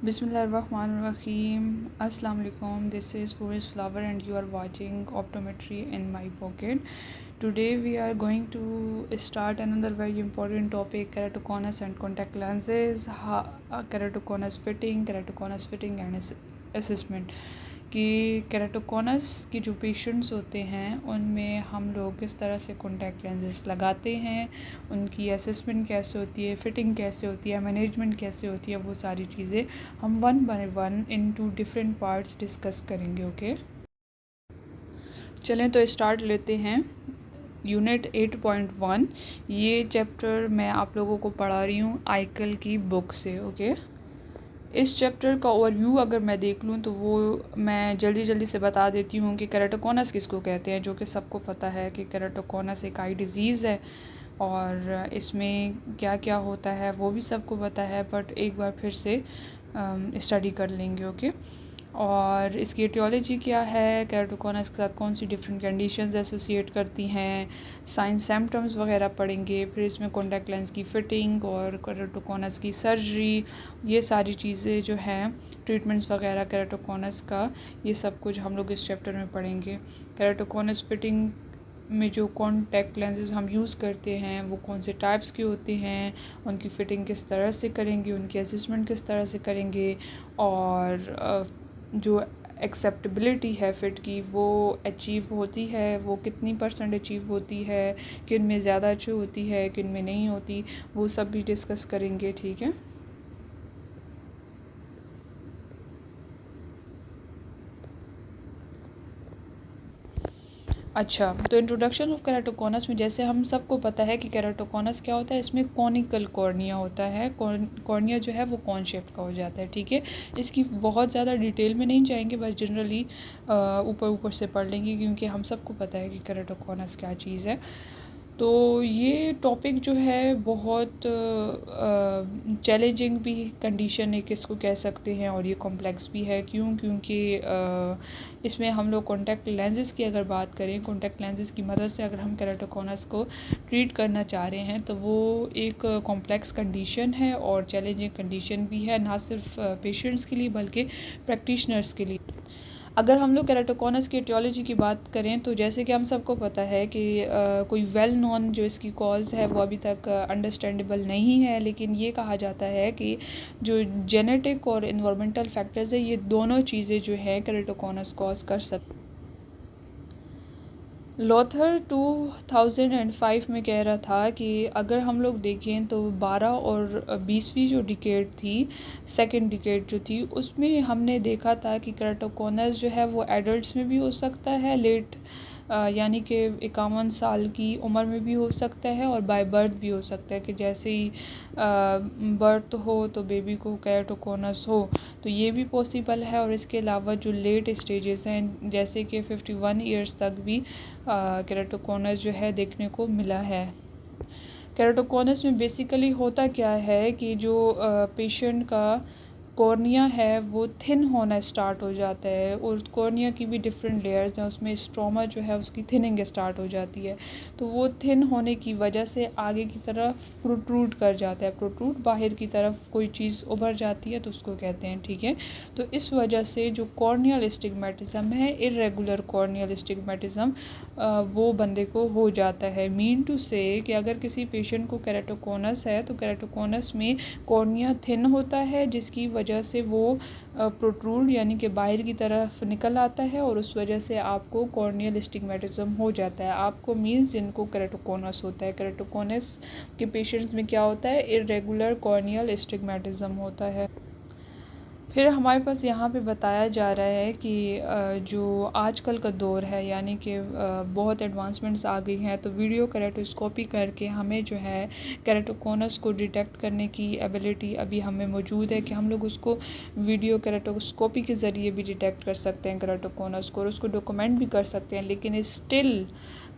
Bismillahirrahmanirrahim. Assalamu alaikum. This is Furious Flower and you are watching Optometry in my pocket. Today we are going to start another very important topic, keratoconus and contact lenses, keratoconus fitting and assessment. कि keratoconus की जो patients होते हैं उनमें हम लोग किस तरह से कॉन्टैक्ट लेंसेज लगाते हैं, उनकी असेसमेंट कैसे होती है, फ़िटिंग कैसे होती है, मैनेजमेंट कैसे होती है, वो सारी चीज़ें हम one by one in two different parts discuss करेंगे। ओके, चलें तो स्टार्ट लेते हैं। यूनिट 8.1 ये चैप्टर मैं आप लोगों को पढ़ा रही हूँ आइकल की बुक से। ओके, इस चैप्टर का ओवरव्यू अगर मैं देख लूँ तो वो मैं जल्दी से बता देती हूँ कि केराटोकोनस किसको कहते हैं, जो कि सबको पता है कि केराटोकोनस एक आई डिज़ीज़ है और इसमें क्या क्या होता है वो भी सबको पता है, बट एक बार फिर से स्टडी कर लेंगे। ओके, और इसकी एटियोलॉजी क्या है, केराटोकोनस के साथ कौन सी डिफरेंट कंडीशंस एसोसिएट करती हैं, साइंस सिम्टम्स वगैरह पढ़ेंगे। फिर इसमें कॉन्टैक्ट लेंस की फ़िटिंग और केराटोकोनस की सर्जरी, ये सारी चीज़ें जो हैं, ट्रीटमेंट्स वगैरह केराटोकोनस का, ये सब कुछ हम लोग इस चैप्टर में पढ़ेंगे। केराटोकोनस फिटिंग में जो कॉन्टैक्ट लेंसेज हम यूज़ करते हैं वो कौन से टाइप्स के होते हैं, उनकी फ़िटिंग किस तरह से करेंगे, उनकी असेसमेंट किस तरह से करेंगे, और जो एक्सेप्टेबिलिटी है फ़िट की वो अचीव होती है, वो कितनी % अचीव होती है, किन में ज़्यादा अच्छी होती है, किन में नहीं होती, वो सब भी डिस्कस करेंगे। ठीक है, अच्छा, तो इंट्रोडक्शन ऑफ केराटोकोनस में जैसे हम सबको पता है कि केराटोकोनस क्या होता है, इसमें कॉनिकल कॉर्निया होता है। कॉर्निया जो है वो कॉन शेप का हो जाता है। ठीक है, इसकी बहुत ज़्यादा डिटेल में नहीं जाएंगे, बस जनरली ऊपर से पढ़ लेंगे क्योंकि हम सबको पता है कि केराटोकोनस क्या चीज़ है। तो ये टॉपिक जो है बहुत चैलेंजिंग भी कंडीशन एक इसको कह सकते हैं, और ये कॉम्प्लेक्स भी है। क्योंकि इसमें हम लोग कॉन्टैक्ट लेंसेज की अगर बात करें, कॉन्टैक्ट लेंसेज की मदद से अगर हम केराटोकोनस को ट्रीट करना चाह रहे हैं तो वो एक कॉम्प्लेक्स कंडीशन है और चैलेंजिंग कंडीशन भी है, ना सिर्फ पेशेंट्स के लिए बल्कि प्रैक्टिशनर्स के लिए। अगर हम लोग केराटोकोनस की एटियोलॉजी की बात करें तो जैसे कि हम सबको पता है कि कोई वेल नोन जो इसकी कॉज है वो अभी तक अंडरस्टैंडेबल नहीं है, लेकिन ये कहा जाता है कि जो जेनेटिक और इन्वायरमेंटल फैक्टर्स है, ये दोनों चीज़ें जो है केराटोकोनस कॉज कर सकती। लॉथर 2005 में कह रहा था कि अगर हम लोग देखें तो 12 और 20वीं जो डिकेड थी, सेकंड डिकेड जो थी, उसमें हमने देखा था कि केराटोकोनस जो है वो एडल्ट्स में भी हो सकता है, लेट यानी कि 51 साल की उम्र में भी हो सकता है, और बाय बर्थ भी हो सकता है कि जैसे ही बर्थ हो तो बेबी को केराटोकोनस हो, तो ये भी पॉसिबल है। और इसके अलावा जो लेट स्टेजेस हैं जैसे कि 51 ईयर्स तक भी केराटोकोनस जो है देखने को मिला है। केराटोकोनस में बेसिकली होता क्या है कि जो पेशेंट का कॉर्निया है वो थिन होना स्टार्ट हो जाता है, और कॉर्निया की भी डिफरेंट लेयर्स हैं, उसमें स्ट्रोमा जो है उसकी थिनिंग स्टार्ट हो जाती है। तो वो थिन होने की वजह से आगे की तरफ प्रोट्रूड कर जाता है, प्रोट्रूड बाहर की तरफ कोई चीज़ उभर जाती है तो उसको कहते हैं। ठीक है, तो इस वजह से जो कॉर्नियल स्टिग्मेटिज्म है, इरेगुलर कॉर्नियल स्टिग्मेटिज्म, वो बंदे को हो जाता है। मीन टू से कि अगर किसी पेशेंट को केराटोकोनस है तो केराटोकोनस में कॉर्निया थिन होता है, जिसकी वजह से वो प्रोट्रूड यानी कि बाहर की तरफ निकल आता है, और उस वजह से आपको कॉर्नियल स्टिग्मेटिज्म हो जाता है। आपको मीन्स जिनको केराटोकोनस होता है, केराटोकोनस के पेशेंट्स में क्या होता है, इरेगुलर कॉर्नियल स्टिग्मेटिज्म होता है। फिर हमारे पास यहाँ पे बताया जा रहा है कि जो आजकल का दौर है, यानी कि बहुत एडवांसमेंट्स आ गई हैं, तो वीडियो केराटोस्कोपी करके हमें जो है केराटोकोनस को डिटेक्ट करने की एबिलिटी अभी हमें मौजूद है कि हम लोग उसको वीडियो केराटोस्कोपी के ज़रिए भी डिटेक्ट कर सकते हैं केराटोकोनस को, और उसको डॉक्यूमेंट भी कर सकते हैं। लेकिन स्टिल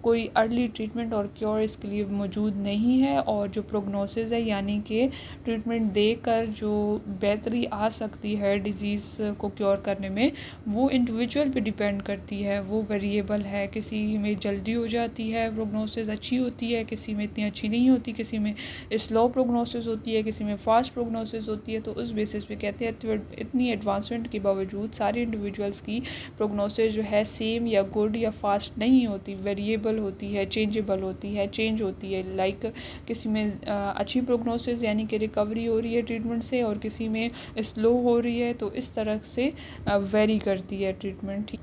कोई अर्ली ट्रीटमेंट और क्योर इसके लिए मौजूद नहीं है, और जो प्रोग्नोसिस है यानी कि ट्रीटमेंट देकर जो बेहतरी आ सकती है डिज़ीज़ को क्योर करने में, वो इंडिविजुअल पे डिपेंड करती है, वो वेरिएबल है। किसी में जल्दी हो जाती है, प्रोग्नोसिस अच्छी होती है, किसी में इतनी अच्छी नहीं होती, किसी में स्लो प्रोग्नोसिस होती है, किसी में फ़ास्ट प्रोग्नोसिस होती है। तो उस बेसिस पे कहते हैं इतनी एडवांसमेंट के बावजूद सारे इंडिविजुअल्स की प्रोग्नोसिस जो है सेम या गुड या फास्ट नहीं होती, वेरिएबल होती है, चेंजेबल होती है, चेंज होती है। लाइक किसी में अच्छी प्रोग्नोसिस यानी कि रिकवरी हो रही है ट्रीटमेंट से, और किसी में स्लो हो रही है। तो इस तरह से वेरी करती है ट्रीटमेंट।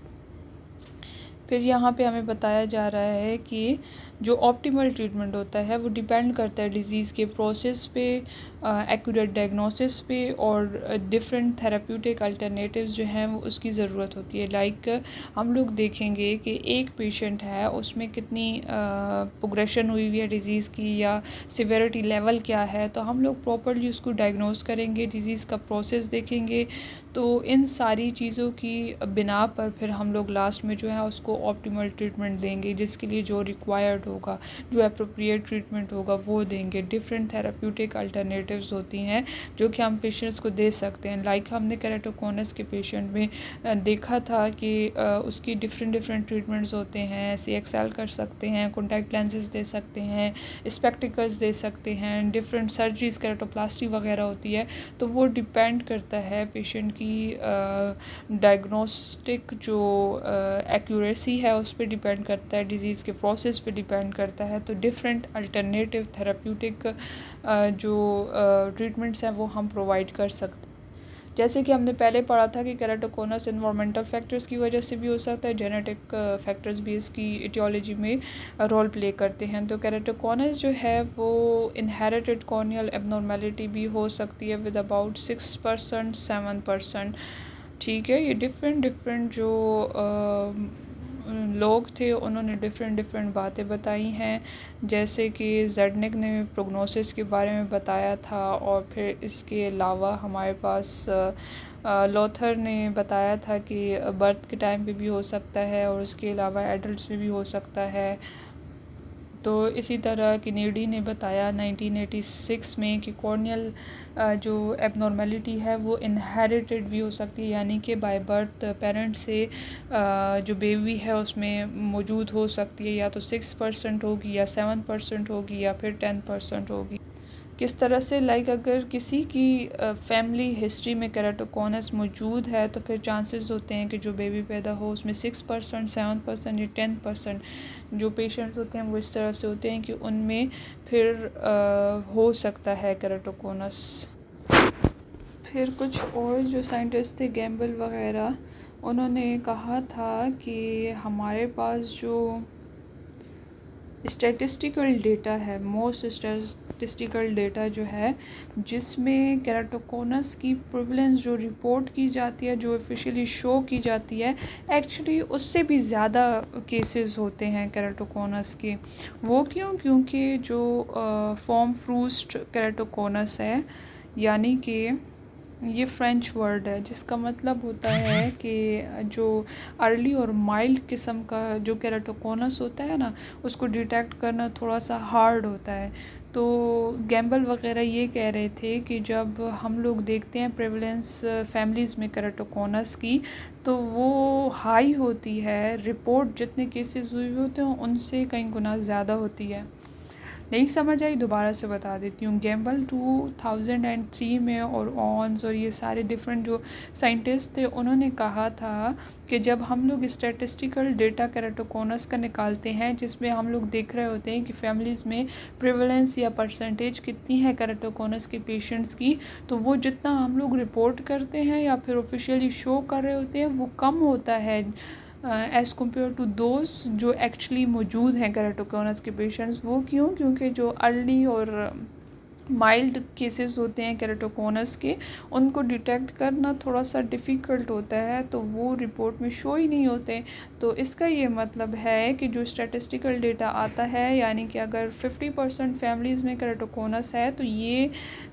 फिर यहाँ पे हमें बताया जा रहा है कि जो ऑप्टिमल ट्रीटमेंट होता है वो डिपेंड करता है डिज़ीज़ के प्रोसेस पे, एक्यूरेट डायग्नोसिस पे, और डिफरेंट थेराप्यूटिक अल्टरनेटिव्स जो हैं वो उसकी ज़रूरत होती है। लाइक हम लोग देखेंगे कि एक पेशेंट है, उसमें कितनी प्रोग्रेशन हुई हुई है डिज़ीज़ की, या सिवियरिटी लेवल क्या है, तो हम लोग प्रॉपर्ली उसको डायग्नोस करेंगे, डिज़ीज़ का प्रोसेस देखेंगे। तो इन सारी चीज़ों की बिना पर फिर हम लोग लास्ट में जो है उसको ऑप्टिमल ट्रीटमेंट देंगे, जिसके लिए जो रिक्वायर्ड होगा, जो अप्रोप्रिएट ट्रीटमेंट होगा वो देंगे। डिफरेंट थेराप्यूटिक अल्टरनेटिव्स होती हैं जो कि हम पेशेंट्स को दे सकते हैं। लाइक हमने केराटोकोनस के पेशेंट में देखा था कि उसकी डिफरेंट ट्रीटमेंट्स होते हैं। CXL कर सकते हैं, कॉन्टैक्ट लेंसेज दे सकते हैं, स्पेक्टिकल्स दे सकते हैं, डिफरेंट सर्जरीज केराटोप्लास्टी वगैरह होती है। तो वो डिपेंड करता है पेशेंट की डायग्नोस्टिक जो एक्यूरेसी है उस पर डिपेंड करता है, डिज़ीज़ के प्रोसेस पे डिपेंड करता है। तो डिफरेंट अल्टरनेटिव थेराप्यूटिक जो ट्रीटमेंट्स हैं वो हम प्रोवाइड कर सकते हैं। जैसे कि हमने पहले पढ़ा था कि केराटोकोनस इन्वायरमेंटल फैक्टर्स की वजह से भी हो सकता है, जेनेटिक फैक्टर्स भी इसकी इटियोलॉजी में रोल प्ले करते हैं। तो केराटोकोनस जो है वो इनहेरिटेड कॉर्नियल एबनॉर्मेलिटी भी हो सकती है विद अबाउट 6% 7%। ठीक है, ये डिफरेंट जो लोग थे उन्होंने डिफरेंट बातें बताई हैं। जैसे कि ज़ेडनिक ने प्रोग्नोसिस के बारे में बताया था, और फिर इसके अलावा हमारे पास लॉथर ने बताया था कि बर्थ के टाइम पे भी हो सकता है, और उसके अलावा एडल्ट्स में भी हो सकता है। तो इसी तरह किनेडी ने बताया 1986 में कि कॉर्नियल जो एबनॉर्मेलिटी है वो इनहेरिटेड भी हो सकती है, यानी कि बाय बर्थ पेरेंट्स से जो बेबी है उसमें मौजूद हो सकती है। या तो 6% होगी, या 7% होगी, या फिर 10% होगी। किस तरह से, लाइक अगर किसी की फैमिली हिस्ट्री में केराटोकोनस मौजूद है तो फिर चांसेस होते हैं कि जो बेबी पैदा हो उसमें 6% 7% या 10% जो पेशेंट्स होते हैं वो इस तरह से होते हैं कि उनमें फिर हो सकता है केराटोकोनस। फिर कुछ और जो साइंटिस्ट थे, गैम्बल वगैरह, उन्होंने कहा था कि हमारे पास जो स्टैटिस्टिकल डेटा है, मोस्ट स्टैटिस्टिकल डेटा जो है जिसमें केराटोकोनस की प्रिवलेंस जो रिपोर्ट की जाती है, जो ऑफिशियली शो की जाती है, एक्चुअली उससे भी ज़्यादा केसेस होते हैं केराटोकोनस के। वो क्यों? क्योंकि जो फॉर्म फ्रूस्ट केराटोकोनस है, यानी कि ये फ्रेंच वर्ड है जिसका मतलब होता है कि जो अर्ली और माइल्ड किस्म का जो केराटोकोनस होता है ना, उसको डिटेक्ट करना थोड़ा सा हार्ड होता है। तो गैम्बल वगैरह ये कह रहे थे कि जब हम लोग देखते हैं प्रेवलेंस फैमिलीज़ में केराटोकोनस की, तो वो हाई होती है, रिपोर्ट जितने केसेस हुए होते हैं उनसे कई गुना ज़्यादा होती है। नहीं समझ आई, दोबारा से बता देती हूँ। गैम्बल 2003 में और ऑन्स और ये सारे डिफरेंट जो साइंटिस्ट थे उन्होंने कहा था कि जब हम लोग स्टैटिस्टिकल डेटा केराटोकोनस का निकालते हैं, जिसमें हम लोग देख रहे होते हैं कि फैमिलीज़ में प्रिवलेंस या परसेंटेज कितनी है केराटोकोनस के पेशेंट्स की, तो वो जितना हम लोग रिपोर्ट करते हैं या फिर ऑफिशियली शो कर रहे होते हैं वो कम होता है एज़ कम्पेयर टू दोज जो एक्चुअली मौजूद हैं केराटोकोनस के पेशेंट्स। वो क्यों? क्योंकि जो अर्ली और माइल्ड केसेस होते हैं केराटोकोनस के, उनको डिटेक्ट करना थोड़ा सा डिफ़िकल्ट होता है, तो वो रिपोर्ट में शो ही नहीं होते। तो इसका ये मतलब है कि जो स्टैटिस्टिकल डेटा आता है, यानी कि अगर 50% फैमिलीज़ में केराटोकोनस है, तो ये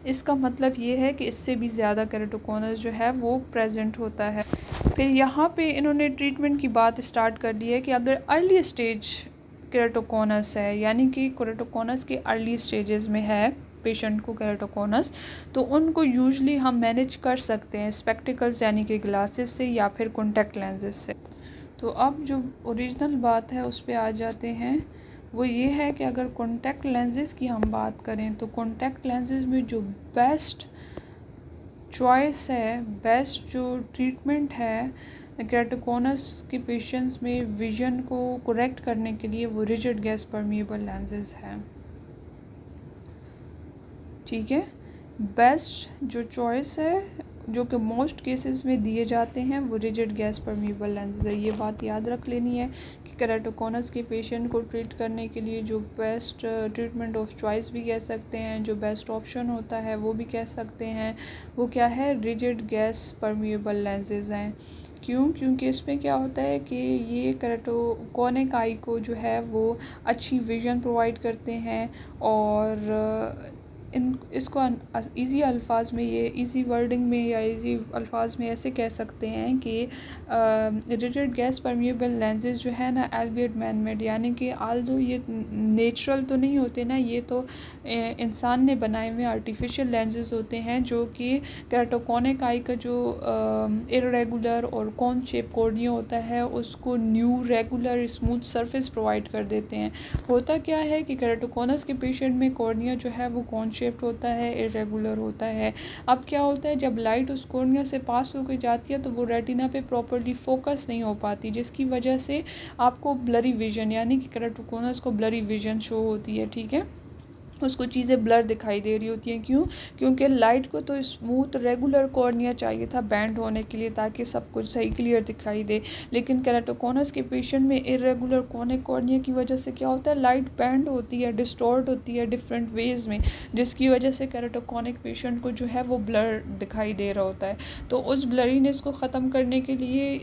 इसका मतलब ये है कि इससे भी ज़्यादा केराटोकोनस जो है वो प्रेजेंट होता है। फिर यहाँ पे इन्होंने ट्रीटमेंट की बात स्टार्ट कर दी है कि अगर अर्ली स्टेज केराटोकोनस है, यानी कि केराटोकोनस के अर्ली स्टेजेस में है पेशेंट को केराटोकोनस, तो उनको यूजुअली हम मैनेज कर सकते हैं स्पेक्टिकल्स यानी कि ग्लासेस से या फिर कॉन्टैक्ट लेंसेज से। तो अब जो ओरिजिनल बात है उस पे आ जाते हैं, वो ये है कि अगर कॉन्टैक्ट लेंसेज की हम बात करें तो कॉन्टैक्ट लेंसेज में जो बेस्ट चॉइस है, बेस्ट जो ट्रीटमेंट है केराटोकोनस के पेशेंट्स में विज़न को करेक्ट करने के लिए, वो रिजिड गैस परमिएबल लेंसेज हैं। ठीक है, बेस्ट जो चॉइस है जो कि मोस्ट केसेस में दिए जाते हैं वो रिजिड गैस परमिएबल लेंसेज है। ये बात याद रख लेनी है कि केराटोकोनस के पेशेंट को ट्रीट करने के लिए जो बेस्ट ट्रीटमेंट ऑफ चॉइस भी कह सकते हैं, जो बेस्ट ऑप्शन होता है वो भी कह सकते हैं, वो क्या है, रिजिड गैस परमिएबल लेंसेज हैं। क्यों? क्योंकि इसमें क्या होता है कि ये केराटोकोनिक आई को जो है वो अच्छी विज़न प्रोवाइड करते हैं, और इसको इजी अल्फाज में, ये इजी वर्डिंग में या इजी अल्फाज में ऐसे कह सकते हैं कि रिजिड गैस परमिएबल लेंसेज जो है ना, एल्बियट मैन मेड, यानी कि आल्दो ये नेचुरल तो नहीं होते ना, ये तो इंसान ने बनाए हुए आर्टिफिशियल लेंसेज होते हैं जो कि केराटोकोनिक आई का जो इरेगुलर और कॉन शेप कॉर्निया होता है उसको new regular smooth surface provide कर देते हैं। होता क्या है कि केराटोकोनस के पेशेंट में कॉर्निया जो है वो कॉन शेप्ड होता है, इरेगुलर होता है। अब क्या होता है, जब लाइट उस कॉर्निया से पास होकर जाती है तो वो रेटिना पे प्रॉपर्ली फोकस नहीं हो पाती, जिसकी वजह से आपको ब्लरी विजन, यानी कि केराटोकोनस को ब्लरी विजन शो होती है। ठीक है, उसको चीज़ें ब्लर दिखाई दे रही होती हैं। क्यों? क्योंकि लाइट को तो स्मूथ रेगुलर कॉर्निया चाहिए था बैंड होने के लिए, ताकि सब कुछ सही क्लियर दिखाई दे, लेकिन केराटोकोनस के पेशेंट में इरेगुलर कॉनिक कॉर्निया की वजह से क्या होता है, लाइट बैंड होती है, डिस्टॉर्ट होती है डिफरेंट वेज में, जिसकी वजह से केराटोकोनिक पेशेंट को जो है वो ब्लर दिखाई दे रहा होता है। तो उस ब्लरीनेस को ख़त्म करने के लिए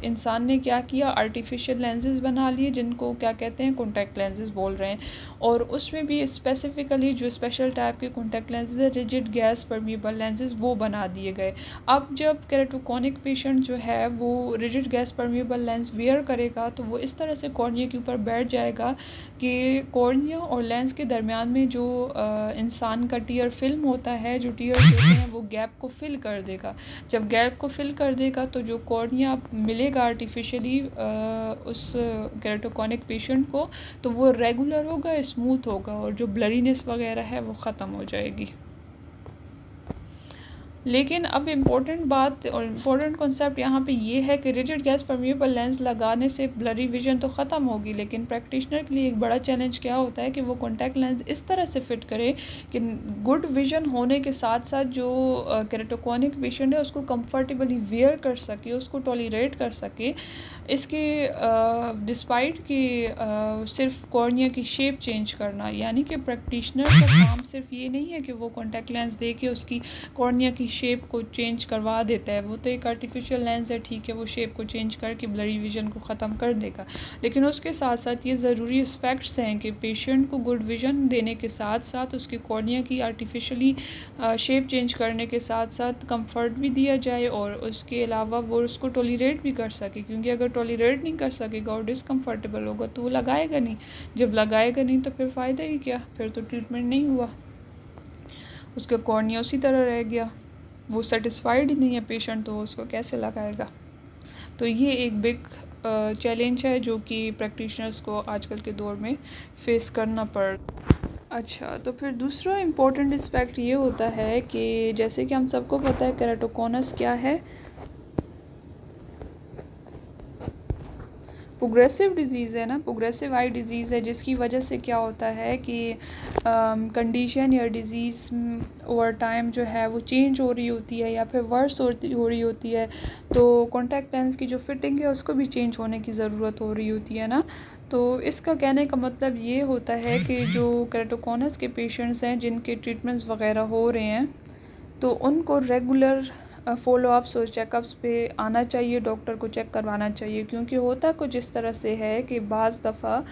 इंसान ने क्या किया, आर्टिफिशियल लेंसेज बना लिए, जिनको क्या कहते हैं, कॉन्टैक्ट लेंसेज बोल रहे हैं। और उसमें भी स्पेसिफ़िकली जो स्पेशल टाइप के कॉन्टैक्ट लेंसेज है, रिजिड गैस परमिएबल लेंसेज, वो बना दिए गए। अब जब केराटोकोनिक पेशेंट जो है वो rigid gas permeable lens wear करेगा तो वो इस तरह से कॉर्निया के ऊपर बैठ जाएगा कि कॉर्निया और लेंस के दरमियान में जो इंसान का टीयर फिल्म होता है, जो टीयर होते हैं, वो गैप को फिल कर देगा। जब गैप को फिल कर देगा तो जो कॉर्निया मिलेगा आर्टिफिशियली उस केराटोकोनिक पेशेंट को, तो वो रेगुलर होगा, स्मूथ होगा, और जो ब्लरीनेस वगैरह है वो ख़त्म हो जाएगी। लेकिन अब इम्पोर्टेंट बात और इम्पोर्टेंट कॉन्सेप्ट यहाँ पे ये है कि रिजिड गैस परमिएबल लेंस लगाने से ब्लरी विजन तो ख़त्म होगी, लेकिन प्रैक्टिशनर के लिए एक बड़ा चैलेंज क्या होता है कि वो कॉन्टैक्ट लेंस इस तरह से फ़िट करे कि गुड विजन होने के साथ साथ जो केराटोकोनिक पेशेंट है उसको कंफर्टेबली वेयर कर सके, उसको टॉलरेट कर सके। इसके डिस्पाइट कि सिर्फ कॉर्निया की शेप चेंज करना, यानी कि प्रैक्टिशनर का काम सिर्फ ये नहीं है कि वो कॉन्टैक्ट लेंस दे के उसकी कॉर्निया की शेप को चेंज करवा देता है। वो तो एक आर्टिफिशियल लेंस है, ठीक है, वो शेप को चेंज करके ब्लरी विजन को ख़त्म कर देगा, लेकिन उसके साथ साथ ये ज़रूरी एस्पेक्ट्स हैं कि पेशेंट को गुड विजन देने के साथ साथ उसकी कॉर्निया की आर्टिफिशियली शेप चेंज करने के साथ साथ कंफर्ट भी दिया जाए, और उसके अलावा वो उसको टॉलरेट भी कर सके। क्योंकि अगर टॉलरेट नहीं कर सकेगा और डिसकम्फर्टेबल होगा तो वो लगाएगा नहीं। जब लगाएगा नहीं तो फिर फ़ायदा ही क्या, फिर तो ट्रीटमेंट नहीं हुआ, उसका कॉर्निया उसी तरह रह गया, वो सेटिस्फाइड ही नहीं है पेशेंट, तो उसको कैसे लगाएगा। तो ये एक बिग चैलेंज है जो कि प्रैक्टिशनर्स को आजकल के दौर में फेस करना पड़। अच्छा, तो फिर दूसरा इम्पोर्टेंट एस्पेक्ट ये होता है कि जैसे कि हम सबको पता है केराटोकोनस क्या है, प्रोग्रेसिव डिज़ीज़ है ना, प्रोग्रेसिव आई डिज़ीज़ है, जिसकी वजह से क्या होता है कि कंडीशन या डिज़ीज़ ओवर टाइम जो है वो चेंज हो रही होती है या फिर वर्स हो रही होती है, तो कॉन्टैक्ट लेंस की जो फिटिंग है उसको भी चेंज होने की ज़रूरत हो रही होती है ना। तो इसका कहने का मतलब ये होता है कि जो केराटोकोनस के पेशेंट्स हैं जिनके ट्रीटमेंट्स वगैरह हो रहे हैं, तो उनको रेगुलर फ़ॉलोअप्स और चेकअप्स पे आना चाहिए, डॉक्टर को चेक करवाना चाहिए। क्योंकि होता कुछ इस तरह से है कि बाज़ दफ़ा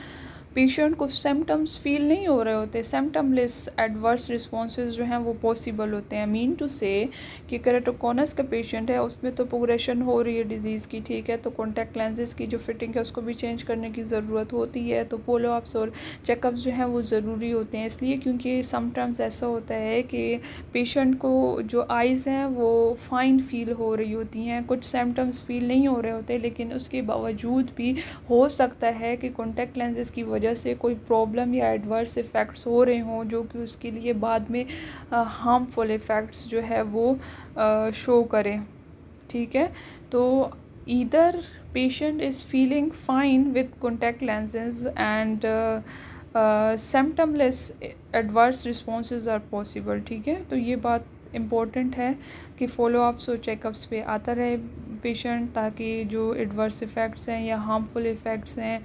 पेशेंट को सिम्टम्स फील नहीं हो रहे होते, सिम्टमलेस एडवर्स रिस्पॉन्सेज जो हैं वो पॉसिबल होते हैं। मीन टू से कि केराटोकोनस का पेशेंट है, उसमें तो प्रोग्रेशन हो रही है डिज़ीज़ की, ठीक है, तो कॉन्टैक्ट लेंसेज की जो फिटिंग है उसको भी चेंज करने की ज़रूरत होती है। तो फॉलो अप्स और चेकअप्स जो हैं वो ज़रूरी होते हैं, इसलिए क्योंकि समटाइम्स ऐसा होता है कि पेशेंट को जो आइज़ हैं वो फाइन फील हो रही होती हैं, कुछ सिम्टम्स फील नहीं हो रहे होते, लेकिन उसके बावजूद भी हो सकता है कि कॉन्टैक्ट लेंसेज की वजह से कोई प्रॉब्लम या एडवर्स इफ़ेक्ट्स हो रहे हों जो कि उसके लिए बाद में हार्मफुल इफ़ेक्ट्स जो है वो शो करें, ठीक है। तो either patient is feeling fine with contact lenses and symptomless adverse responses are possible, ठीक है। तो ये बात इम्पोर्टेंट है कि फ़ॉलो अप्स और चेकअप्स पे आता रहे पेशेंट, ताकि जो एडवर्स इफ़ेक्ट्स हैं या हार्मफुल इफ़ेक्ट्स हैं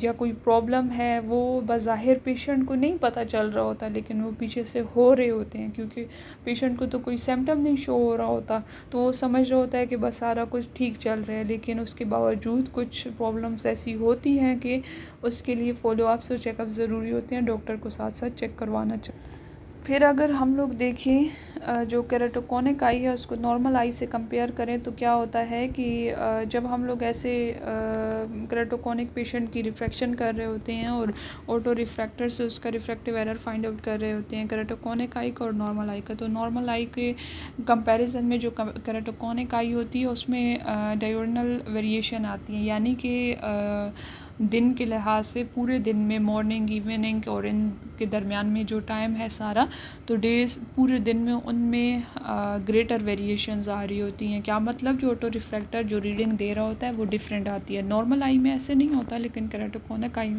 या कोई प्रॉब्लम है वो बज़ाहिर पेशेंट को नहीं पता चल रहा होता, लेकिन वो पीछे से हो रहे होते हैं, क्योंकि पेशेंट को तो कोई सिम्टम नहीं शो हो रहा होता, तो वो समझ रहा होता है कि बस सारा कुछ ठीक चल रहा है, लेकिन उसके बावजूद कुछ प्रॉब्लम्स ऐसी होती हैं कि उसके लिए फ़ॉलो अप्स और चेकअप ज़रूरी होते हैं, डॉक्टर को साथ साथ चेक करवाना चाहिए। फिर अगर हम लोग देखें जो केराटोकोनिक आई है उसको नॉर्मल आई से कंपेयर करें तो क्या होता है कि जब हम लोग ऐसे केराटोकोनिक पेशेंट की रिफ्रैक्शन कर रहे होते हैं और ऑटो रिफ्रैक्टर से उसका रिफ्रैक्टिव एरर फाइंड आउट कर रहे होते हैं केराटोकोनिक आई का और नॉर्मल आई का, तो नॉर्मल आई के कंपैरिजन में जो केराटोकोनिक आई होती है उसमें डायगोनल वेरिएशन आती है, यानी कि दिन के लिहाज से पूरे दिन में मॉर्निंग इवनिंग और इन के दरमियान में जो टाइम है सारा, तो डेज पूरे दिन में उनमें ग्रेटर वेरिएशंस आ रही होती हैं। क्या मतलब, जो ऑटो रिफ्रैक्टर जो रीडिंग दे रहा होता है वो डिफरेंट आती है। नॉर्मल आई में ऐसे नहीं होता, लेकिन केराटोकोनिक आई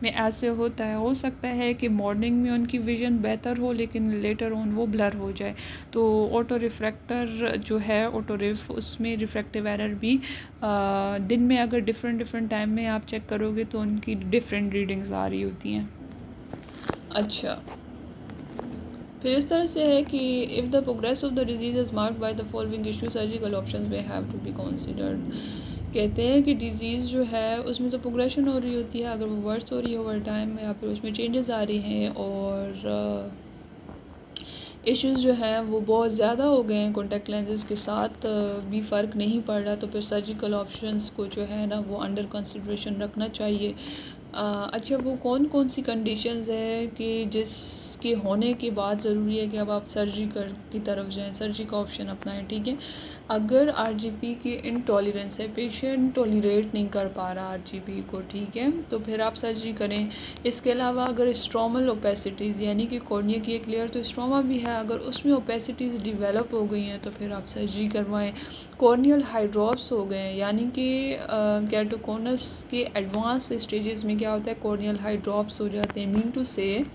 में ऐसे होता है। हो सकता है कि मॉर्निंग में उनकी विजन बेहतर हो लेकिन लेटर ऑन वो ब्लर हो जाए, तो ऑटो रिफ्रैक्टर जो है ऑटो रिफ, उसमें रिफ्रैक्टिव एरर भी दिन में अगर डिफरेंट टाइम में आप चेक करोगे तो उनकी डिफरेंट रीडिंग्स आ रही होती हैं। अच्छा, फिर इस तरह से है कि if the progress of the disease is marked by the following issue surgical options they have to be considered. कहते हैं कि डिज़ीज़ जो है उसमें तो प्रोग्रेशन हो रही होती है, अगर वो वर्स हो रही है ओवर टाइम या फिर उसमें चेंजेस आ रही हैं और इश्यूज़ जो हैं वो बहुत ज़्यादा हो गए हैं कॉन्टैक्ट लेंसेज के साथ भी फ़र्क नहीं पड़ रहा, तो फिर सर्जिकल ऑप्शंस को जो है ना वो अंडर कंसिडरेशन रखना चाहिए। अच्छा, वो कौन कौन सी कंडीशंस है कि जिसके होने के बाद ज़रूरी है कि अब आप सर्जरी की तरफ जाएं, सर्जरी का ऑप्शन अपनाएं, ठीक है। अगर आरजीपी की इनटॉलरेंस है, पेशेंट टॉलरेट नहीं कर पा रहा आरजीपी को, ठीक है, तो फिर आप सर्जरी करें। इसके अलावा अगर स्ट्रोमल ओपेसिटीज़ यानी कि कॉर्निया की एक लेयर तो स्ट्रोमा भी है, अगर उसमें ओपेसिटीज़ डिवेलप हो गई हैं तो फिर आप सर्जरी करवाएं। कॉर्नियल हाइड्रॉप्स हो गए, यानी कि केराटोकोनस के एडवांस स्टेजेस में क्या होता है, कॉर्नियल हाइड्रॉप्स हो जाते हैं। मीन टू से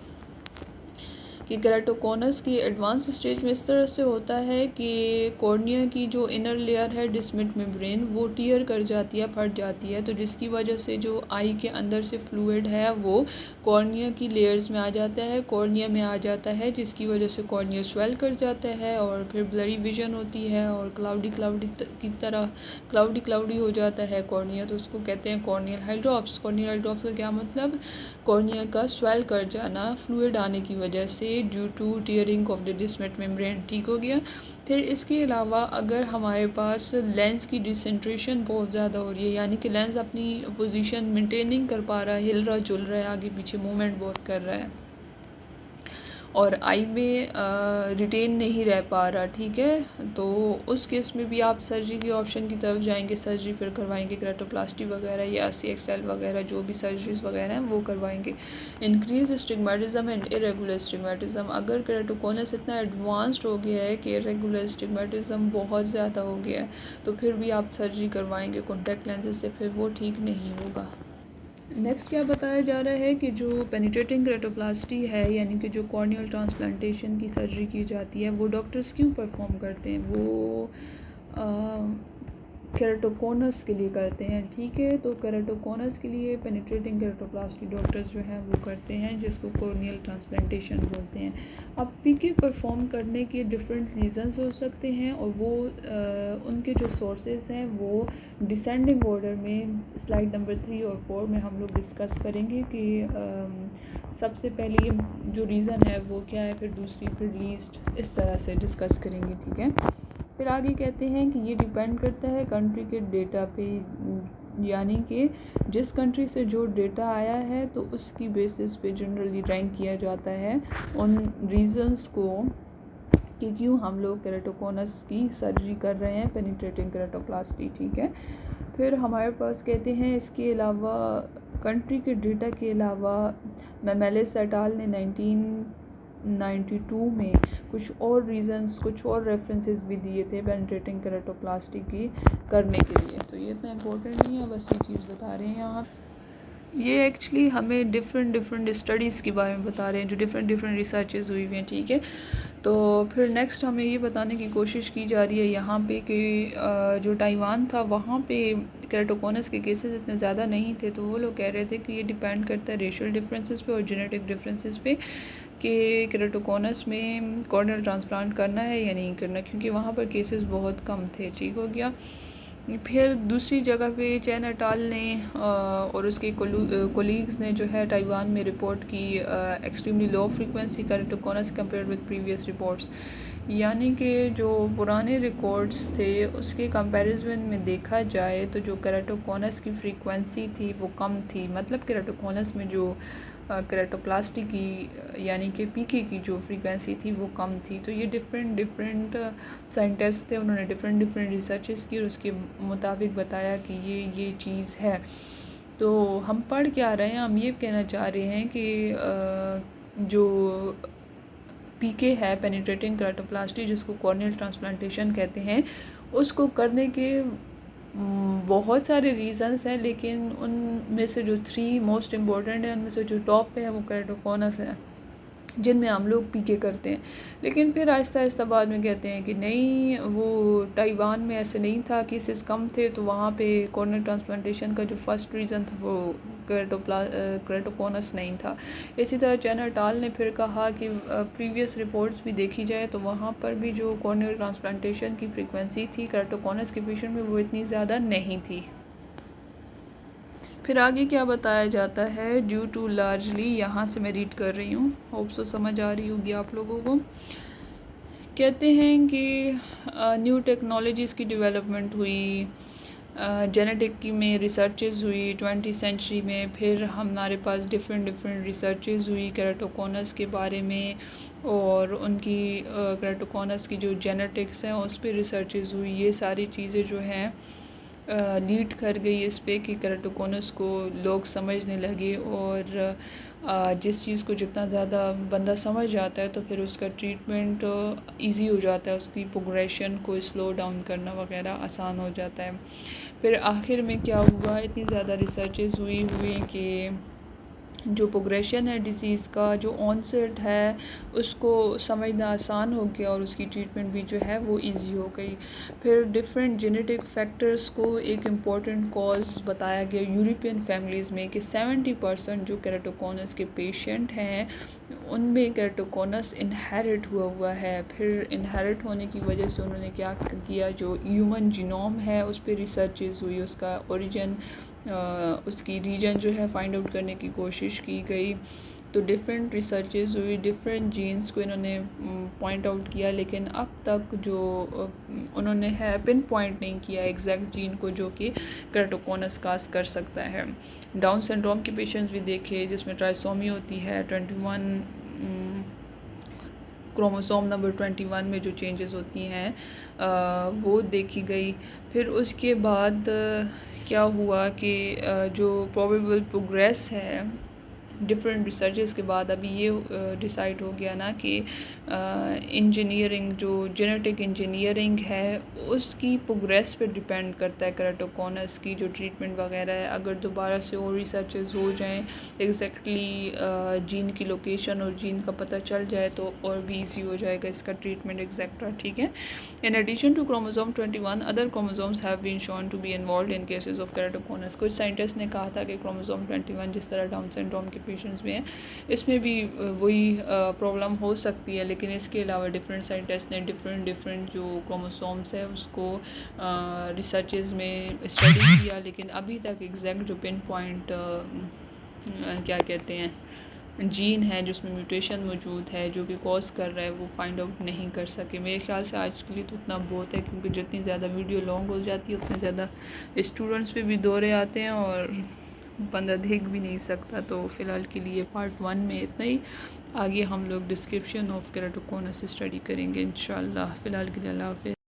कि केराटोकोनस की एडवांस स्टेज में इस तरह से होता है कि कॉर्निया की जो इनर लेयर है डिस्मिट मेम्ब्रेन वो टियर कर जाती है, फट जाती है, तो जिसकी वजह से जो आई के अंदर से फ्लूइड है वो कॉर्निया की लेयर्स में आ जाता है, कॉर्निया में आ जाता है, जिसकी वजह से कॉर्निया स्वेल कर जाता है और फिर ब्लरी विजन होती है और क्लाउडी की तरह क्लाउडी हो जाता है कॉर्निया, तो उसको कहते हैं कॉर्नियल हाइड्रॉप्स। कॉर्नियल हाइड्रॉप्स का क्या मतलब, कॉर्निया का स्वेल कर जाना फ्लूइड आने की वजह से due to tearing of the Descemet membrane, ठीक हो गया। फिर इसके अलावा अगर हमारे पास लेंस की डिसेंट्रेशन बहुत ज़्यादा हो रही है, यानी कि लेंस अपनी पोजीशन मेंटेन नहीं कर पा रहा है, हिल रहा जुल रहा है, आगे पीछे मूवमेंट बहुत कर रहा है और आई में रिटेन नहीं रह पा रहा, ठीक है, तो उस केस में भी आप सर्जरी के ऑप्शन की तरफ जाएंगे, सर्जरी फिर करवाएंगे, केराटोप्लास्टी वगैरह या CXL वगैरह जो भी सर्जरीज वगैरह हैं वो करवाएंगे। इंक्रीज स्टिग्मेटिज्म एंड इरेगुलर स्टिग्मेटिज्म, अगर केराटोकोनस इतना एडवांस्ड हो गया है कि इरेगुलर स्टिग्मेटिज्म बहुत ज़्यादा हो गया है तो फिर भी आप सर्जरी करवाएंगे कॉन्टैक्ट लेंसेज से, फिर वो ठीक नहीं होगा। नेक्स्ट क्या बताया जा रहा है कि जो पेनिट्रेटिंग केराटोप्लास्टी है, यानी कि जो कॉर्नियल ट्रांसप्लांटेशन की सर्जरी की जाती है, वो डॉक्टर्स क्यों परफॉर्म करते हैं। वो केराटोकोनस के लिए करते हैं, ठीक है। तो केराटोकोनस के लिए पेनिट्रेटिंग केराटोप्लास्टी डॉक्टर्स जो हैं वो करते हैं, जिसको कॉर्नियल ट्रांसप्लांटेशन बोलते हैं। अब पीके परफॉर्म करने के डिफरेंट रीज़न्स हो सकते हैं, और वो उनके जो सोर्सेज हैं वो डिसेंडिंग ऑर्डर में स्लाइड नंबर 3 और 4 में हम लोग डिस्कस करेंगे कि सबसे पहले जो रीज़न है वो क्या है, फिर दूसरी, फिर लीस्ट, इस तरह से डिस्कस करेंगे, ठीक है। फिर आगे कहते हैं कि ये डिपेंड करता है कंट्री के डेटा पे, यानी कि जिस कंट्री से जो डेटा आया है तो उसकी बेसिस पे जनरली रैंक किया जाता है उन रीज़न्स को कि क्यों हम लोग केराटोकोनस की सर्जरी कर रहे हैं, पेनिट्रेटिंग केराटोप्लास्टी, ठीक है। फिर हमारे पास कहते हैं इसके अलावा कंट्री के डेटा के अलावा मेमेलिस एट अल ने 1992 में कुछ और रीज़न्स, कुछ और रेफरेंसेस भी दिए थे पेनिट्रेटिंग केराटोप्लास्टी की करने के लिए। तो ये इतना इम्पोर्टेंट नहीं है, बस ये चीज़ बता रहे हैं यहाँ। ये एक्चुअली हमें डिफरेंट स्टडीज़ के बारे में बता रहे हैं, जो डिफरेंट रिसर्चेस हुई हुई हैं, ठीक है। तो फिर नेक्स्ट हमें ये बताने की कोशिश की जा रही है यहाँ पे कि जो ताइवान था वहाँ पे केराटोकोनस के केसेस इतने ज़्यादा नहीं थे। तो वो लोग कह रहे थे कि ये डिपेंड करता है रेशियल डिफरेंसेस पे और जेनेटिक डिफरेंसेस पे कि केराटोकोनस में कॉर्नियल ट्रांसप्लांट करना है या नहीं करना, क्योंकि वहाँ पर केसेस बहुत कम थे, ठीक हो गया। फिर दूसरी जगह पे चैन एट अल ने और उसके कोलीग्स ने जो है ताइवान में रिपोर्ट की extremely low frequency keratoconus compare with previous reports, यानी कि जो पुराने रिकॉर्ड्स थे उसके कंपैरिजन में देखा जाए तो जो केराटोकोनस की फ्रीक्वेंसी थी वो कम थी। मतलब केराटोकोनस में जो केराटोप्लास्टी की यानी कि पीके की जो फ्रीक्वेंसी थी वो कम थी। तो ये डिफरेंट साइंटिस्ट थे, उन्होंने डिफरेंट रिसर्चेस की और उसके मुताबिक बताया कि ये चीज़ है। तो हम पढ़ क्या रहे हैं, हम ये कहना चाह रहे हैं कि जो पीके है पेनिट्रेटिंग केराटोप्लास्टी, जिसको कॉर्नियल ट्रांसप्लांटेशन कहते हैं, उसको करने के बहुत सारे रीज़न्स हैं, लेकिन उनमें से जो 3 मोस्ट इम्पॉर्टेंट है, उनमें से जो टॉप पे है वो केराटोकोनस है, जिनमें हम लोग पीके करते हैं। लेकिन फिर आहिस्ता बाद में कहते हैं कि नहीं, वो ताइवान में ऐसे नहीं था, केसेस कम थे, तो वहाँ पे कॉर्नियल ट्रांसप्लांटेशन का जो फर्स्ट रीज़न था वो केराटोकोनस नहीं था। इसी तरह चैन एट अल ने फिर कहा कि प्रीवियस रिपोर्ट्स भी देखी जाए तो वहाँ पर भी जो कॉर्नियल ट्रांसप्लांटेशन की फ्रीक्वेंसी थी केराटोकोनस के पेशेंट में वो इतनी ज़्यादा नहीं थी। फिर आगे क्या बताया जाता है, ड्यू टू लार्जली, यहाँ से मैं रीड कर रही हूँ, होप सो समझ आ रही होगी आप लोगों को। कहते हैं कि न्यू टेक्नोलॉजीज़ की डेवलपमेंट हुई, जेनेटिक की में रिसर्चेज हुई 20वीं सेंचुरी में। फिर हमारे पास डिफरेंट रिसर्चेज हुई केराटोकोनस के बारे में, और उनकी केराटोकोनस की जो जेनेटिक्स हैं उस पर रिसर्चेज हुई। ये सारी चीज़ें जो हैं लीड कर गई इस पे कि केराटोकोनस को लोग समझने लगे, और जिस चीज़ को जितना ज़्यादा बंदा समझ जाता है तो फिर उसका ट्रीटमेंट इजी हो जाता है, उसकी प्रोग्रेशन को स्लो डाउन करना वगैरह आसान हो जाता है। फिर आखिर में क्या हुआ, इतनी ज़्यादा रिसर्चेस हुई कि जो प्रोग्रेशन है डिज़ीज़ का, जो ऑनसेट है, उसको समझना आसान हो गया और उसकी ट्रीटमेंट भी जो है वो इजी हो गई। फिर डिफरेंट जेनेटिक फैक्टर्स को एक इम्पॉर्टेंट कॉज बताया गया यूरोपियन फैमिलीज़ में कि 70% जो केराटोकोनस के पेशेंट हैं उनमें केराटोकोनस इनहेरिट हुआ है। फिर इनहेरिट होने की वजह से उन्होंने क्या किया, जो ह्यूमन जीनोम है उस पर रिसर्चेस हुई, उसका ओरिजिन, उसकी रीजन जो है फाइंड आउट करने की कोशिश की गई। तो डिफरेंट रिसर्चेस हुई, डिफरेंट जीन्स को इन्होंने पॉइंट आउट किया, लेकिन अब तक जो उन्होंने है पिन पॉइंट नहीं किया एग्जैक्ट जीन को जो कि केराटोकोनस काज कर सकता है। डाउन सिंड्रोम के पेशेंट्स भी देखे जिसमें ट्राइसोमी होती है, 21 क्रोमोसोम नंबर 21 में जो चेंजेस होती हैं वो देखी गई। फिर उसके बाद क्या हुआ कि जो प्रोबेबल प्रोग्रेस है डिफरेंट रिसर्चेस के बाद अभी ये डिसाइड हो गया ना कि इंजीनियरिंग जो जेनेटिक इंजीनियरिंग है उसकी प्रोग्रेस पे डिपेंड करता है केराटोकॉनस की जो ट्रीटमेंट वगैरह है। अगर दोबारा से और रिसर्चेस हो जाएं एग्जैक्टली जीन की लोकेशन और जीन का पता चल जाए तो और भी ईजी हो जाएगा इसका ट्रीटमेंट एक्सेट्रा, ठीक है। In addition to chromosome 21 other chromosomes have been shown to be involved in cases of keratoconus. कुछ साइंटिस्ट ने कहा था कि क्रोमोसोम 21 जिस तरह डाउन सिंड्रोम के पेशेंट्स में है इसमें भी वही प्रॉब्लम हो सकती है, लेकिन इसके अलावा डिफरेंट साइंटिस्ट ने डिफरेंट जो क्रोमोसोम्स है उसको रिसर्चेज में स्टडी किया, लेकिन अभी तक एग्जैक्ट जो पिन पॉइंट क्या कहते हैं जीन है जिसमें म्यूटेशन मौजूद है जो कि कॉज कर रहा है वो फाइंड आउट नहीं कर सके। मेरे ख्याल से आज के लिए तो उतना बहुत है, क्योंकि जितनी ज़्यादा वीडियो लॉन्ग हो जाती है उतने ज़्यादा स्टूडेंट्स पे भी दौरे आते हैं और बंदा देख भी नहीं सकता। तो फ़िलहाल के लिए पार्ट 1 में इतना ही, आगे हम लोग डिस्क्रिप्शन ऑफ केराटोकॉनस स्टडी करेंगे इंशाल्लाह। फ़िलहाल के लिए अल्लाह हाफ़िज़।